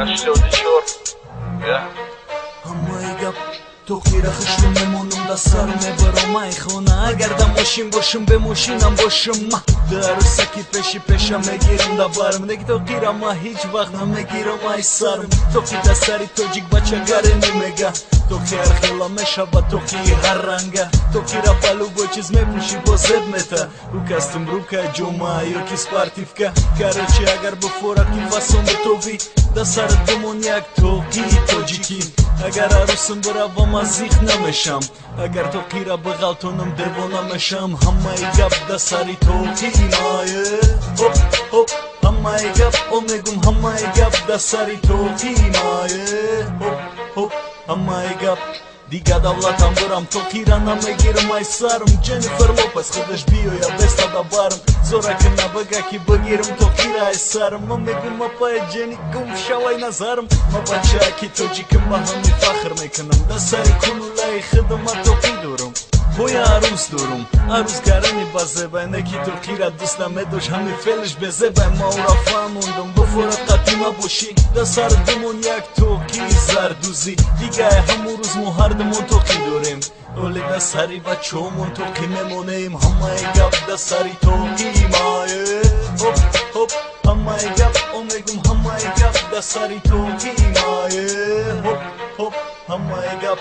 აშლევდი შორ Համայգա Թողիրա խշնում եմ ոնում դա սարում է բրոմ այխոնա Ագար դա մոշին բոշում բե մոշին ամբոշում Դարուսակի պեշի պեշա մեգիրում դա բարում Նեգ թողիրա մա հիչ վաղնա մեգիրում այս սարում Թողի դա սարի թոջիկ բաչագարենի մեգա Թողի արխելա մեշաբա թողի հարանգա Թողիրա պալու ոչիզ მე պուշի բոզետ մետա У кастум рука джома йоки спортивка Короче агар бфорак инвасом бтови Да сар демоняк токи тоджики Агар арусым брава мазих намешам Агар токира бгалтонам девона мешам Хамай гап да сари токи мае Хоп хоп Хамай гап омегум хамай гап да сари токи мае Хоп хоп Хамай гап Diga davlatam buram tokira na megirim ay sarım Jennifer Lopez kıdış biyoya besta da barım Zorakına baga ki bagirim tokira ay sarım Mamegum apaya jenikum şavay nazarım Mabaça ki tojikim bahami fakhr mekanım Da sari kunulay khidma toki durum Hoya aruz durum Aruz garani bazebay neki tokira dusna medosh hami felish bezebay Maura famundum buforat qatima boshi Da sar demonyak toki zarduzi Diga hamuruz muhardımon toki durim Ole da sari bachomon toki memoneim Hamay gap da sari toki maye Hop hop Hamay gap omegum hamay gap da sari toki maye Hop hop Hamay gap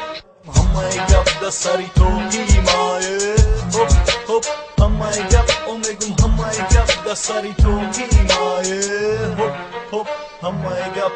Hamay gap da sari toki maye Hop hop Hamay gap omegum hamay gap da sari toki maye Hop hop Hamay gap